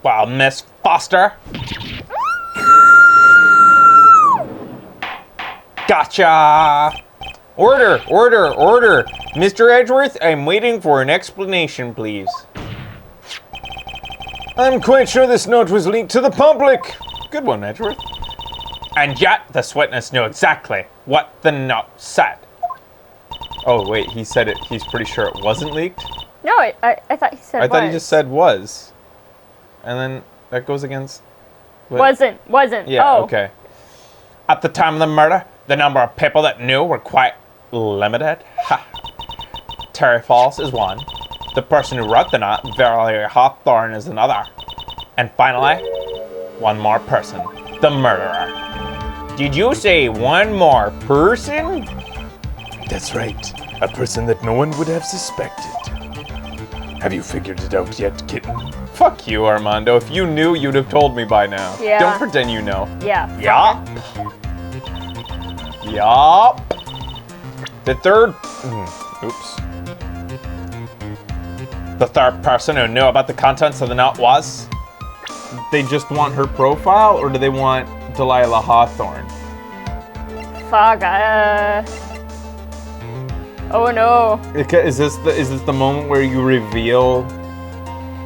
Well, Miss Foster. Gotcha! Order! Mr. Edgeworth, I'm waiting for an explanation, please. I'm quite sure this note was leaked to the public. Good one, Edgeworth. And yet, this witness knew exactly what the note said. Oh, wait, he said it. He's pretty sure it wasn't leaked? No, I thought he said was. I thought he just said was. And then that goes against... What? Wasn't. Yeah, oh. Okay. At the time of the murder, the number of people that knew were quite limited. Ha. Terry Falls is one. The person who wrote the note, Valerie Hawthorne, is another. And finally, one more person. The murderer. Did you say one more person? That's right. A person that no one would have suspected. Have you figured it out yet, kitten? Fuck you, Armando. If you knew, you'd have told me by now. Yeah. Don't pretend you know. Yeah. Yup. The third... Oops. The third person who knew about the contents of the note was... They just want her profile, or do they want Delilah Hawthorne? Fuck. Oh no. Is this the moment where you reveal...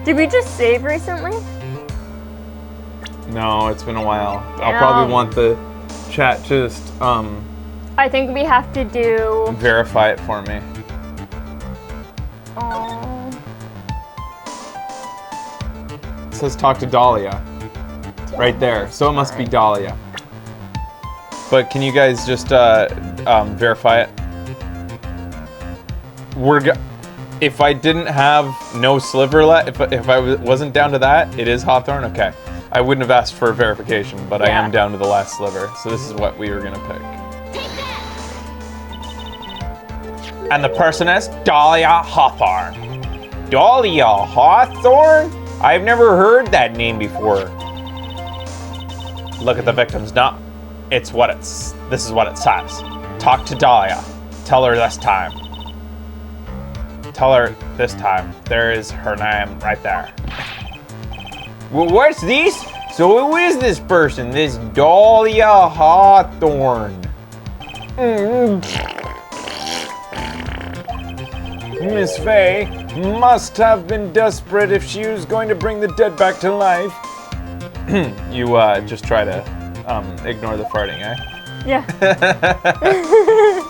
Did we just save recently? No, it's been a while. Damn. I'll probably want the chat just I think we have to do... verify it for me. It says talk to Dahlia. Right there. So it must be Dahlia. But can you guys just verify it? If I didn't have no sliver left, if I wasn't down to that, it is Hawthorne? Okay. I wouldn't have asked for verification, but I am down to the last sliver. So this is what we were going to pick. And the person is Dahlia Hawthorne. Dahlia Hawthorne? I've never heard that name before. Look at the victim's note. This is what it says. Talk to Dahlia. Tell her this time. Tell her this time. There is her name right there. Well, what's this? So who is this person? This Dahlia Hawthorne. Miss Faye must have been desperate if she was going to bring the dead back to life. You just try to ignore the farting, eh? Yeah.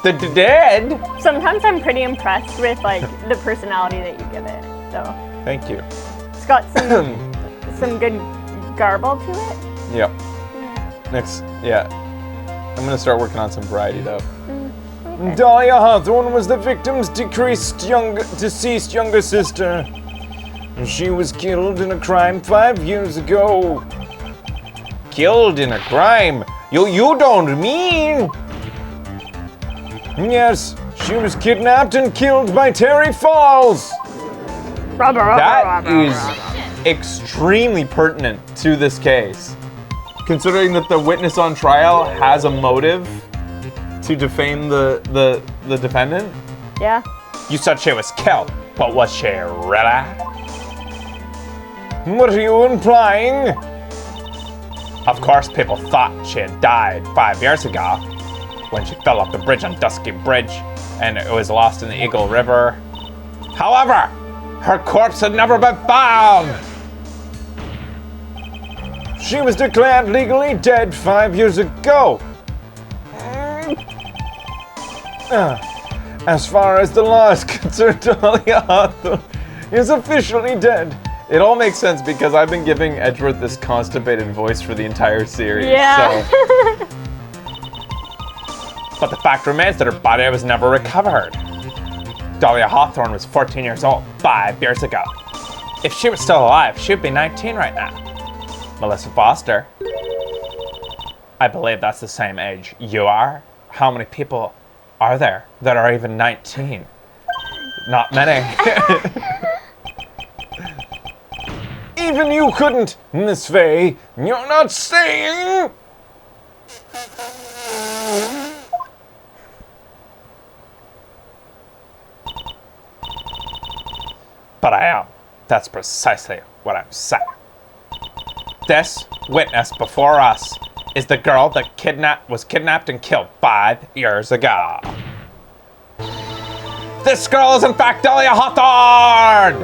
The dead? Sometimes I'm pretty impressed with like the personality that you give it. So Thank you. it's got some good garble to it. Yep. Next, yeah. I'm gonna start working on some variety though. Okay. Dahlia Hawthorne was the victim's deceased younger sister. She was killed in a crime 5 years ago. Killed in a crime? You don't mean? Yes, she was kidnapped and killed by Terry Falls. That is extremely pertinent to this case, considering that the witness on trial has a motive to defame the defendant. Yeah. You said she was killed, but was she really? What are you implying? Of course, people thought she had died 5 years ago when she fell off the bridge on Dusky Bridge and it was lost in the Eagle River. However, her corpse had never been found. She was declared legally dead 5 years ago. As far as the law is concerned, Dahlia Hawthorne is officially dead. It all makes sense because I've been giving Edgeworth this constipated voice for the entire series. Yeah. So. But the fact remains that her body was never recovered. Dahlia Hawthorne was 14 years old 5 years ago. If she was still alive, she'd be 19 right now. Melissa Foster. I believe that's the same age you are. How many people are there that are even 19? Not many. Even you couldn't, Miss Faye. You're not saying... But I am. That's precisely what I'm saying. This witness before us is the girl that was kidnapped and killed 5 years ago. This girl is in fact Dahlia Hawthorne!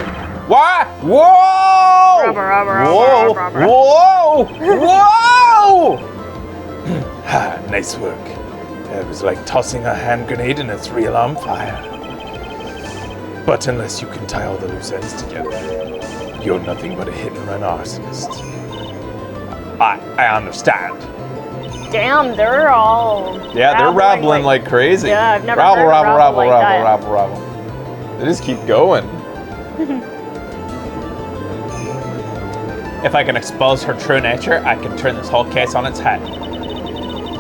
What? Whoa! Whoa! Whoa! Whoa! Nice work. It was like tossing a hand grenade and it's real on fire. But unless you can tie all the loose ends together, you're nothing but a hit-and-run arsonist. I understand. Damn, they're all. Yeah, they're rabbling like crazy. Yeah, I've never rabble, heard rabble, rabble rabble, like rabble, that. rabble, rabble. They just keep going. If I can expose her true nature, I can turn this whole case on its head.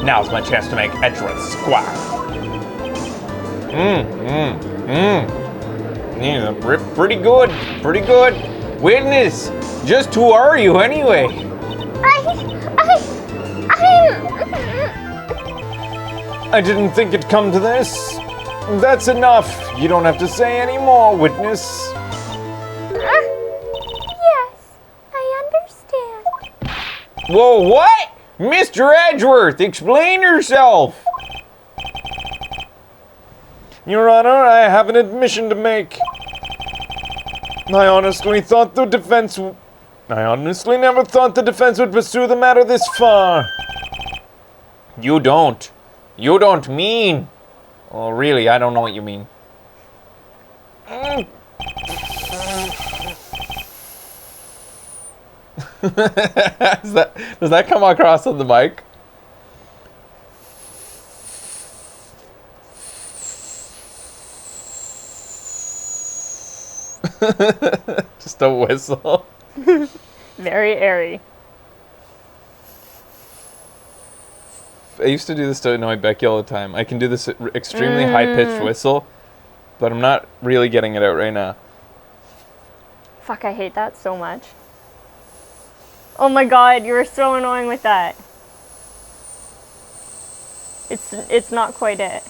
Now's my chance to make Edgeworth squire. Yeah, pretty good, pretty good. Witness, just who are you anyway? I didn't think it'd come to this. That's enough. You don't have to say any more, witness. Yes, I understand. Whoa, what? Mr. Edgeworth, explain yourself. Your Honor, I have an admission to make. I honestly never thought the defense would pursue the matter this far. You don't. You don't mean. Oh, really, I don't know what you mean. Does that come across on the mic? Just a whistle. Very airy. I used to do this to annoy Becky all the time. I can do this extremely high-pitched whistle, but I'm not really getting it out right now. Fuck, I hate that so much. Oh my god, you were so annoying with that. It's not quite it.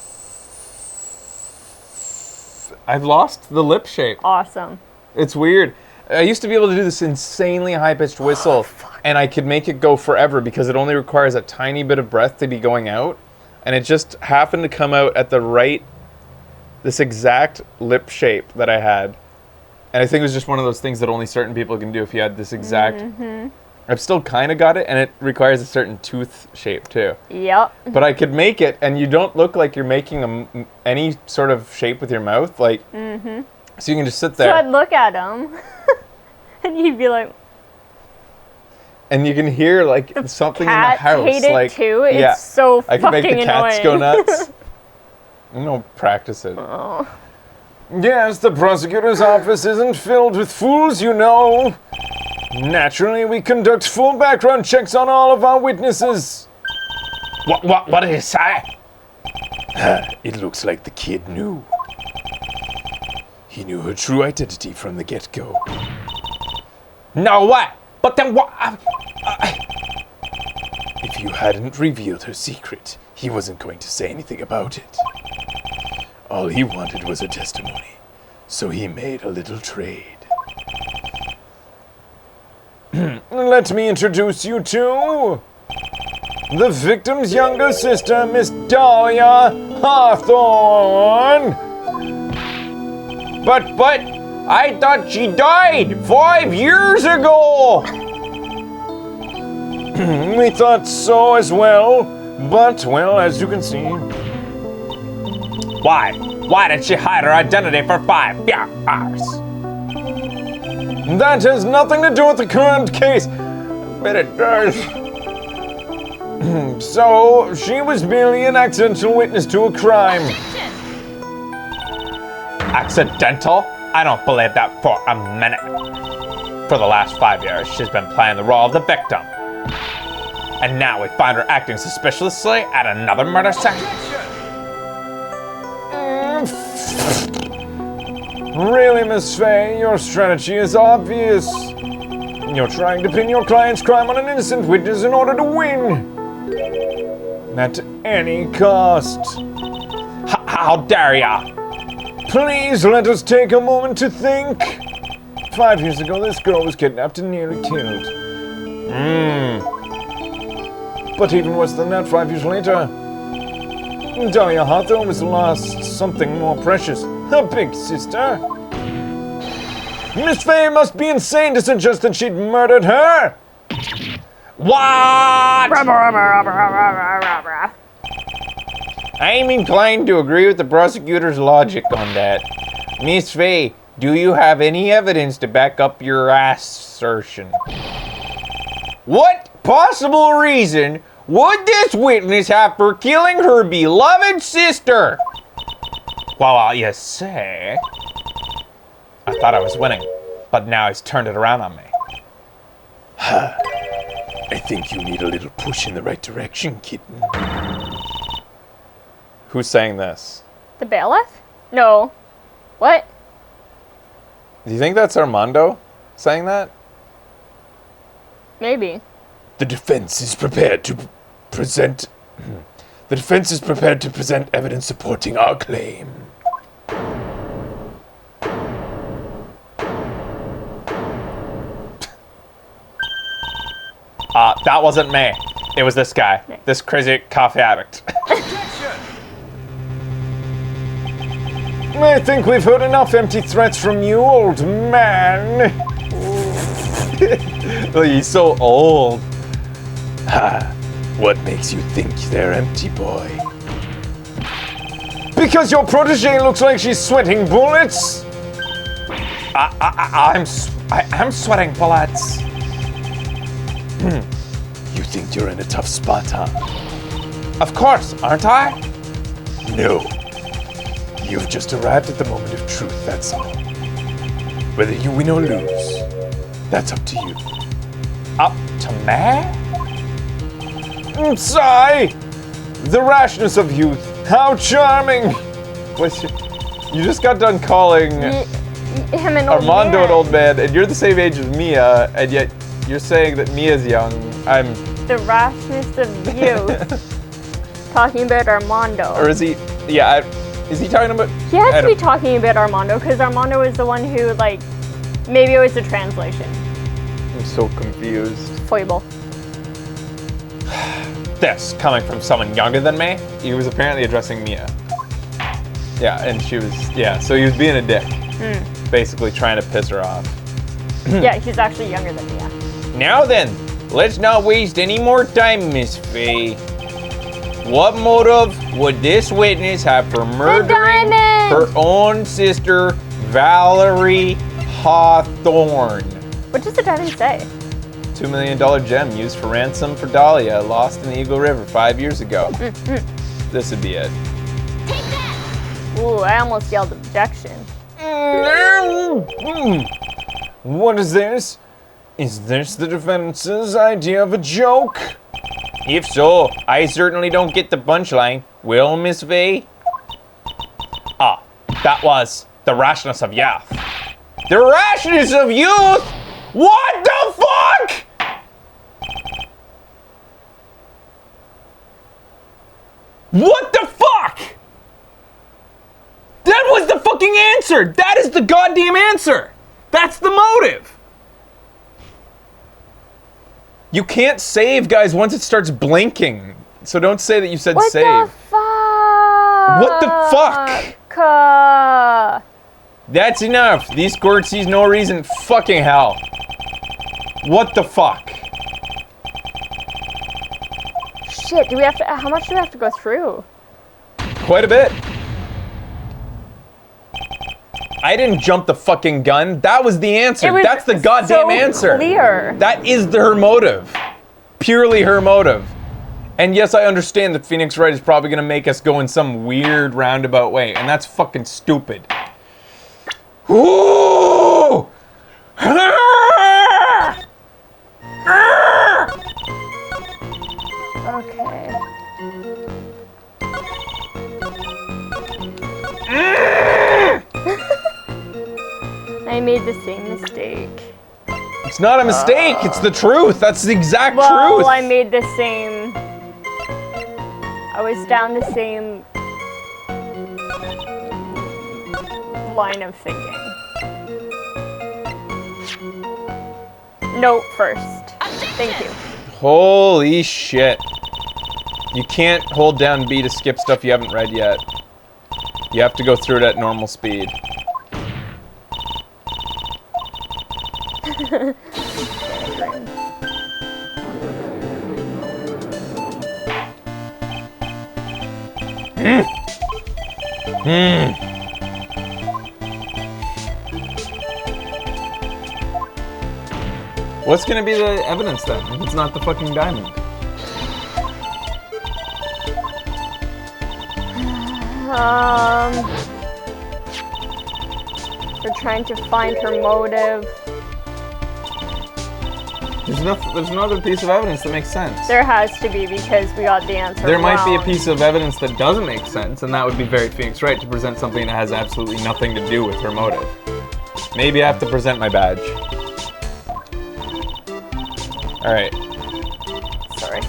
I've lost the lip shape. Awesome. It's weird. I used to be able to do this insanely high-pitched whistle, and I could make it go forever because it only requires a tiny bit of breath to be going out, and it just happened to come out at this exact lip shape that I had. And I think it was just one of those things that only certain people can do if you had this exact... I've still kind of got it, and it requires a certain tooth shape too. Yep. But I could make it, and you don't look like you're making any sort of shape with your mouth, like. So you can just sit there. So I'd look at him, and you'd be like. And you can hear like something in the house. Hate it like, too. It's yeah, so I fucking can make the cats annoying. go nuts. Practice it. Oh. Yes, the prosecutor's office isn't filled with fools, you know. Naturally, we conduct full background checks on all of our witnesses. What did he say? It looks like the kid knew. He knew her true identity from the get-go. No way! But then what? If you hadn't revealed her secret, he wasn't going to say anything about it. All he wanted was a testimony, so he made a little trade. Let me introduce you to the victim's younger sister, Miss Dahlia Hawthorne. But I thought she died 5 years ago. We thought so as well, but well, as you can see. Why did she hide her identity for 5 years? That has nothing to do with the current case, but it does. So, she was merely an accidental witness to a crime. Accidental? I don't believe that for a minute. For the last 5 years, she's been playing the role of the victim. And now we find her acting suspiciously at another murder scene. Really, Miss Faye, your strategy is obvious. You're trying to pin your client's crime on an innocent witness in order to win. At any cost. How dare ya? Please let us take a moment to think. 5 years ago, this girl was kidnapped and nearly killed. But even worse than that, 5 years later, Dahlia Hawthorne was lost something more precious. Her big sister. Miss Fay must be insane to suggest that she'd murdered her. What? I'm inclined to agree with the prosecutor's logic on that. Miss Fay, do you have any evidence to back up your assertion? What possible reason would this witness have for killing her beloved sister? Well, you say. I thought I was winning, but now he's turned it around on me. I think you need a little push in the right direction, kitten. Who's saying this? The bailiff? No. What? Do you think that's Armando saying that? Maybe. The defense is prepared to present. The defense is prepared to present evidence supporting our claim. That wasn't me. It was this guy. This crazy coffee addict. I think we've heard enough empty threats from you, old man. Oh, he's so old. What makes you think they're empty, boy? Because your protege looks like she's sweating bullets? I'm sweating bullets. You think you're in a tough spot, huh? Of course, aren't I? No. You've just arrived at the moment of truth, that's all. Whether you win or lose, that's up to you. Up to me? Sigh! The rashness of youth. How charming! Wait, you just got done calling Him and old Armando man. an old man, and you're the same age as Mia, and yet you're saying that Mia's young. I'm. The rashness of youth. Talking about Armando. Or is he? Yeah. Is he talking about? He has to be talking about Armando because Armando is the one who, like, maybe it was the translation. I'm so confused. Foible. This coming from someone younger than me. He was apparently addressing Mia. Yeah, and she was. Yeah, so he was being a dick. Basically trying to piss her off. Yeah, he's actually younger than Mia. Now then, let's not waste any more time, Miss Faye. What motive would this witness have for murdering diamond! her own sister, Valerie Hawthorne? What does the diamond say? $2 million gem used for ransom for Dahlia, lost in the Eagle River 5 years ago. This would be it. Ooh, I almost yelled objection. What is this? Is this the defense's idea of a joke? If so, I certainly don't get the punchline. Will, Miss V? That was the rashness of youth. The rashness of youth? What the fuck? What the fuck? That was the fucking answer. That is the goddamn answer. That's the motive. You can't save, guys, once it starts blinking. So don't say that you said What save. the fuck? What the fuck? That's enough. These court sees no reason. Fucking hell. What the fuck? Shit, do we have to, how much do we have to go through? Quite a bit. I didn't jump the fucking gun. That was the answer. It was That's the goddamn so answer. clear. That is her motive. Purely her motive. And yes, I understand that Phoenix Wright is probably going to make us go in some weird roundabout way. And that's fucking stupid. Ooh! Okay. I made the same mistake. It's not a mistake. It's the truth. That's the exact Well, truth. I made the same. I was down the same line of thinking. Note first. Thank you. Holy shit. You can't hold down B to skip stuff you haven't read yet. You have to go through it at normal speed. What's gonna be the evidence then, if it's not the fucking diamond? We're trying to find her motive. There's no other piece of evidence that makes sense. There has to be, because we got the answer There might be a wrong. piece of evidence that doesn't make sense, and that would be very Phoenix Wright to present something that has absolutely nothing to do with her motive. Maybe I have to present my badge. Alright. Sorry.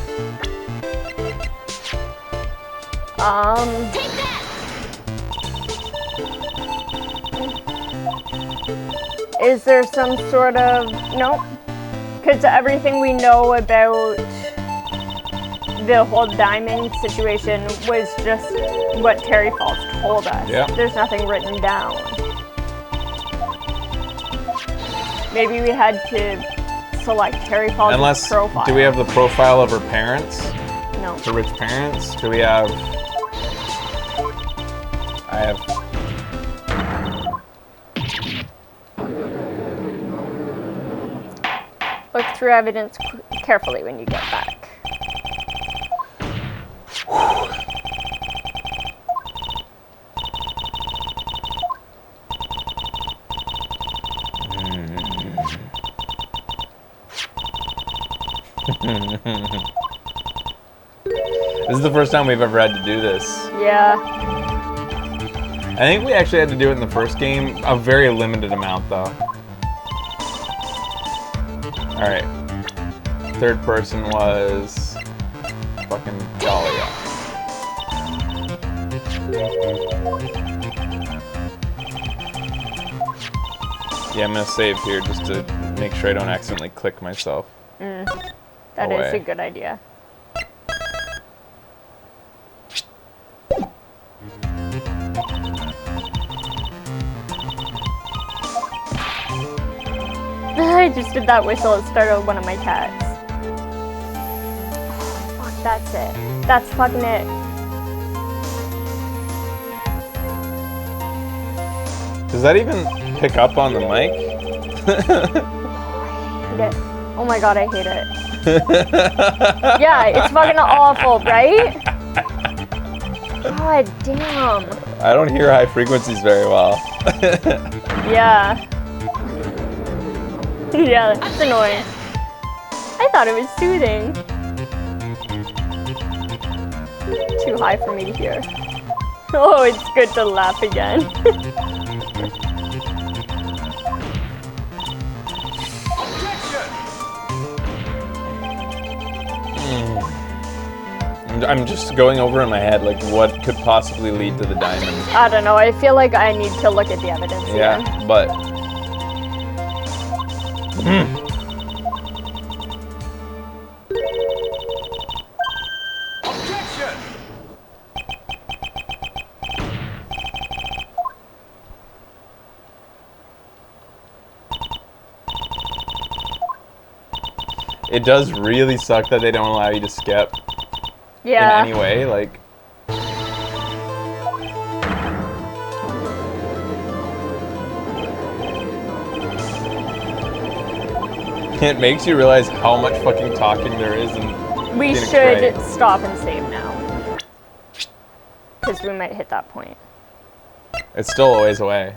Is there some sort of... Nope. Because everything we know about the whole diamond situation was just what Terry Falls told us. Yeah. There's nothing written down. Maybe we had to select Terry Falls' Unless, profile. do we have the profile of her parents? No. Her rich parents? Do we have... I have... Look through evidence carefully when you get back. This is the first time we've ever had to do this. Yeah. I think we actually had to do it in the first game, a very limited amount though. Alright. Third person was fucking Dahlia. Yeah, I'm gonna save here just to make sure I don't accidentally click myself. That is away. a good idea. I just did that whistle. It startled one of my cats. Oh, fuck, that's it. That's fucking it. Does that even pick up on the mic? Hate it. Oh my god, I hate it. Yeah, it's fucking awful, right? God damn. I don't hear high frequencies very well. Yeah. Yeah, it's annoying. I thought it was soothing. Too high for me to hear. Oh, it's good to laugh again. I'm just going over in my head, like, what could possibly lead to the diamond? I don't know. I feel like I need to look at the evidence again. Yeah, but... It does really suck that they don't allow you to skip Yeah. in any way, like... It makes you realize how much fucking talking there is in We Phoenix should Wright. stop and save now. Because we might hit that point. It's still a ways away.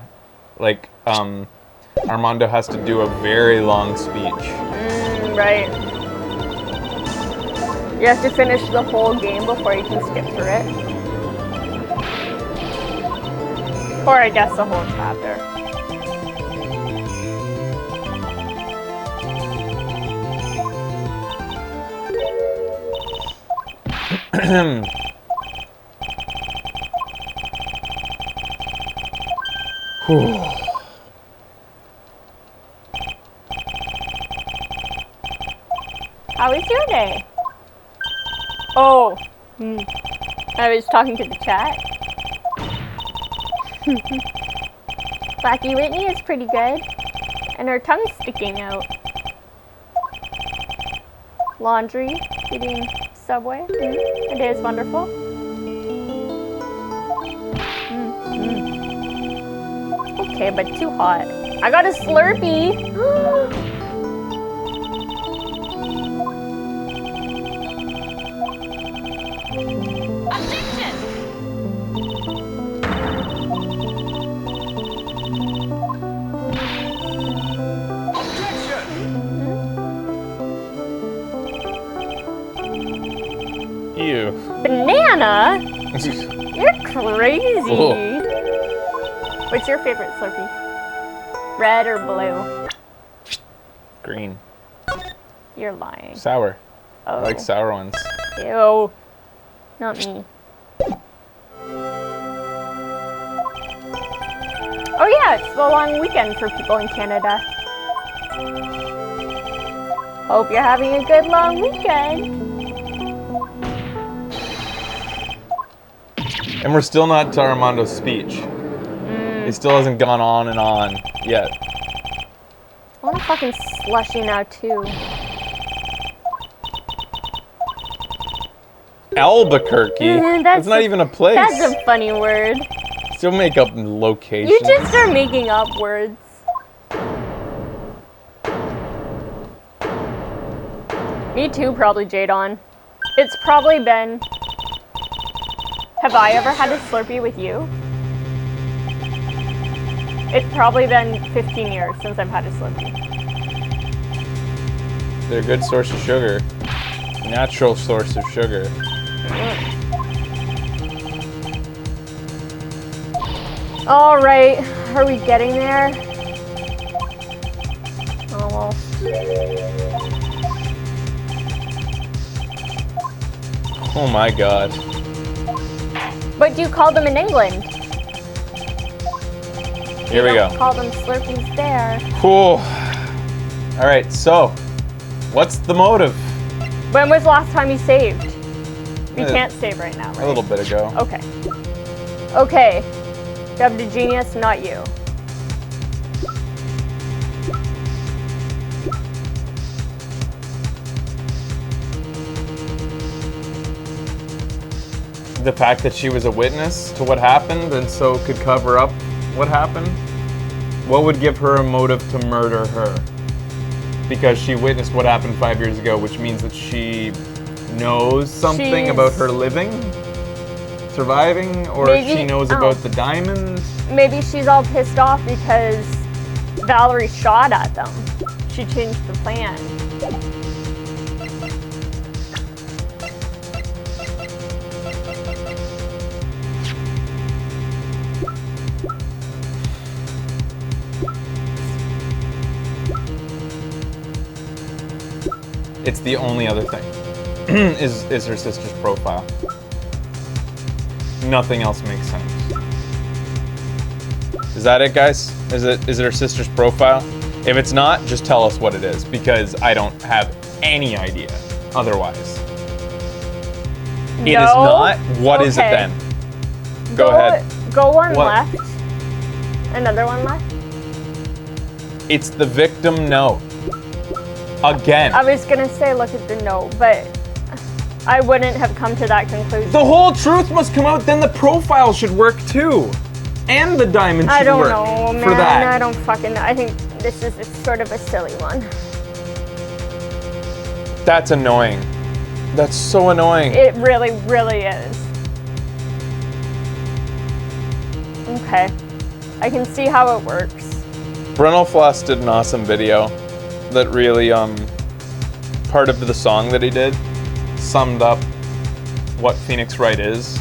Like, Armando has to do a very long speech. Right. You have to finish the whole game before you can skip through it. Or I guess the whole chapter. Whew. How was your day? Oh, I was talking to the chat. Blackie Whitney is pretty good. And her tongue's sticking out. Laundry, eating Subway. It is wonderful. Okay, but too hot. I got a Slurpee. Ew. Banana? You're crazy. Whoa. What's your favorite Slurpee? Red or blue? Green. You're lying. Sour. Oh. I like sour ones. Ew. Not me. Oh yeah, it's the long weekend for people in Canada. Hope you're having a good long weekend. And we're still not to Armando's speech. He still hasn't gone on and on yet. I want a fucking slushy now too. Albuquerque? That's not even a place. That's a funny word. Still make up locations. You just are making up words. Me too, probably Jadon. It's probably been... Have I ever had a Slurpee with you? It's probably been 15 years since I've had a Slurpee. They're a good source of sugar. Natural source of sugar. All right, are we getting there? Almost. Oh my god. What do you call them in England? Here we go. Call them Slurpees there. Cool. All right, so what's the motive? When was the last time you saved? We can't save right now, right? A little bit ago. Okay. Okay. Dub the Genius, not you. The fact that she was a witness to what happened and so could cover up what happened? What would give her a motive to murder her? Because she witnessed what happened 5 years ago, which means that she knows something about her living, surviving, or maybe, she knows about the diamonds. Maybe she's all pissed off because Valerie shot at them. She changed the plan. It's the only other thing, is her sister's profile. Nothing else makes sense. Is that it, guys? Is it her sister's profile? If it's not, just tell us what it is, because I don't have any idea otherwise. It is not. What is it then? Go ahead. Go one What? left. Another one left. It's the victim note. Again. I was gonna say look at the note, but I wouldn't have come to that conclusion. The whole truth must come out, then the profile should work too. And the diamond should work know, man. for that. I don't fucking know. I think this is sort of a silly one. That's annoying. That's so annoying. It really, really is. Okay. I can see how it works. Brennel Floss did an awesome video that really, part of the song that he did summed up what Phoenix Wright is.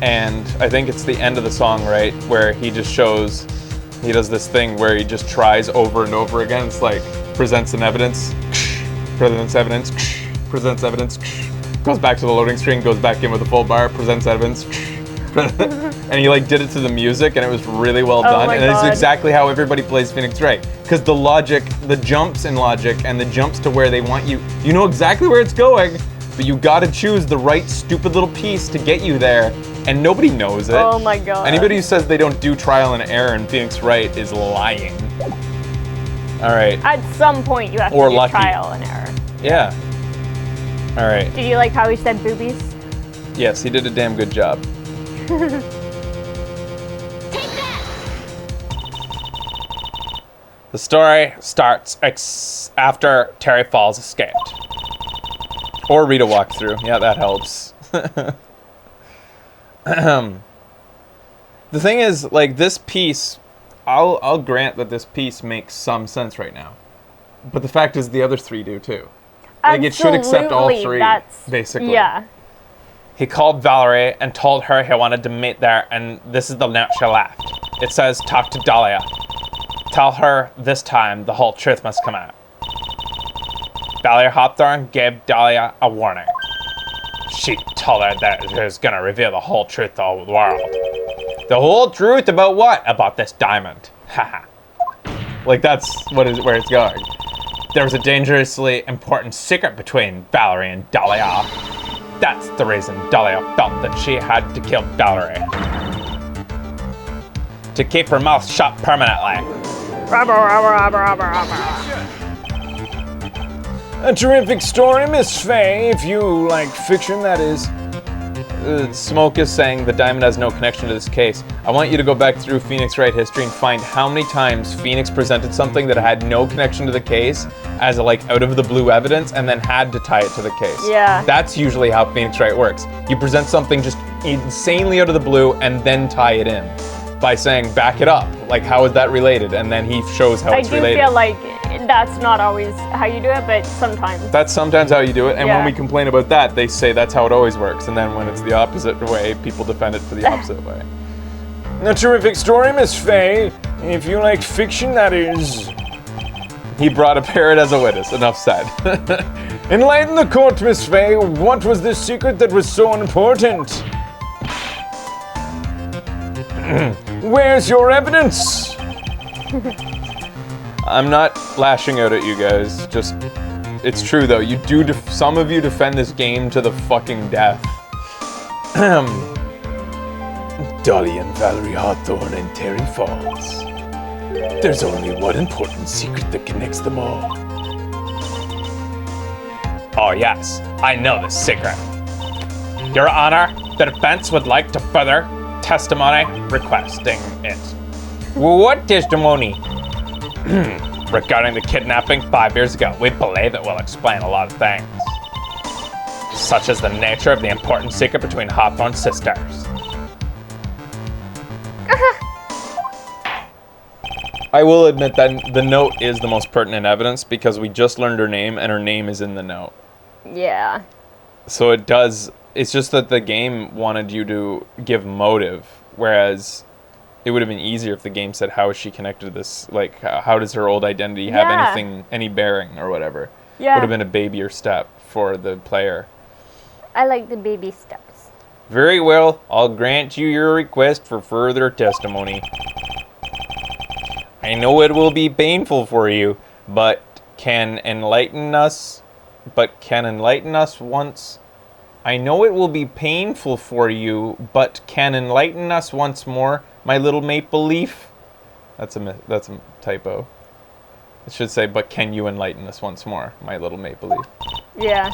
And I think it's the end of the song, right, where he just shows, he does this thing where he just tries over and over again. It's like, presents an evidence, presents evidence, presents evidence, goes back to the loading screen, goes back in with a full bar, presents evidence. and he like did it to the music, and it was really well Oh done. my And it's God. exactly how everybody plays Phoenix Wright, because the logic, the jumps in logic, and the jumps to where they want you, you know exactly where it's going, but you gotta choose the right stupid little piece to get you there, and nobody knows it. Oh my God. Anybody who says they don't do trial and error in Phoenix Wright is lying. All right. At some point, you have Or to do lucky. trial and error. Yeah. All right. Did you like how he said boobies? Yes, he did a damn good job. The story starts after Terry Falls escaped. Or read a walkthrough. Yeah, that helps. The thing is, like, this piece, I'll grant that this piece makes some sense right now. But the fact is, the other three do too. Like, it should accept all Absolutely, three, that's- basically. Yeah. He called Valerie and told her he wanted to meet there, and this is the note she left. It says, talk to Dahlia. Tell her this time the whole truth must come out. Valerie Hawthorne gave Dahlia a warning. She told her that he was going to reveal the whole truth to the world. The whole truth about what? About this diamond. Haha. Like, that's where it's going. There was a dangerously important secret between Valerie and Dahlia. That's the reason Dahlia felt that she had to kill Valerie. To keep her mouth shut permanently. A terrific story, Miss Faye, if you like fiction, that is. Smoke is saying the diamond has no connection to this case. I want you to go back through Phoenix Wright history and find how many times Phoenix presented something that had no connection to the case as a, like, out of the blue evidence and then had to tie it to the case. Yeah. That's usually how Phoenix Wright works. You present something just insanely out of the blue and then tie it in by saying, back it up. Like, how is that related? And then he shows how I it's do related. feel like that's not always how you do it, but sometimes. That's sometimes how you do it, and Yeah. when we complain about that, they say that's how it always works, and then when it's the opposite way, people defend it for the opposite way. A terrific story, Miss Faye, if you like fiction, that is. He brought a parrot as a witness, enough said. Enlighten the court, Miss Faye. What was the secret that was so important? Where's your evidence? I'm not lashing out at you guys, just, it's true though, you do, some of you defend this game to the fucking death. Dolly and Valerie Hawthorne and Terry Falls. There's only one important secret that connects them all. Oh yes, I know this secret. Your Honor, the defense would like to further testimony requesting it. What testimony? Regarding the kidnapping 5 years ago, we believe it will explain a lot of things. Such as the nature of the important secret between Hawthorne's sisters. I will admit that the note is the most pertinent evidence because we just learned her name and her name is in the note. Yeah. So it does, it's just that the game wanted you to give motive, whereas it would have been easier if the game said, how is she connected to this? Like, how does her old identity have Yeah. anything, any bearing or whatever? Yeah. Would have been a babier step for the player. I like the baby steps. Very well, I'll grant you your request for further testimony. I know it will be painful for you, but can enlighten us once. I know it will be painful for you, but can enlighten us once more, my little maple leaf. That's a typo. It should say, but can you enlighten us once more, my little maple leaf. Yeah.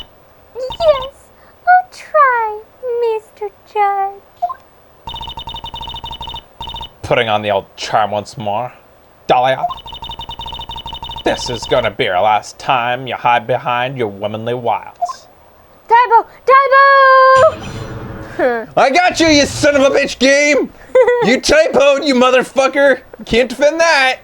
Yes, I'll try, Mr. Judge. Putting on the old charm once more. Dahlia, this is gonna be our last time you hide behind your womanly wiles. Typo! Typo! I got you, you son of a bitch game! You typoed, you motherfucker! Can't defend that!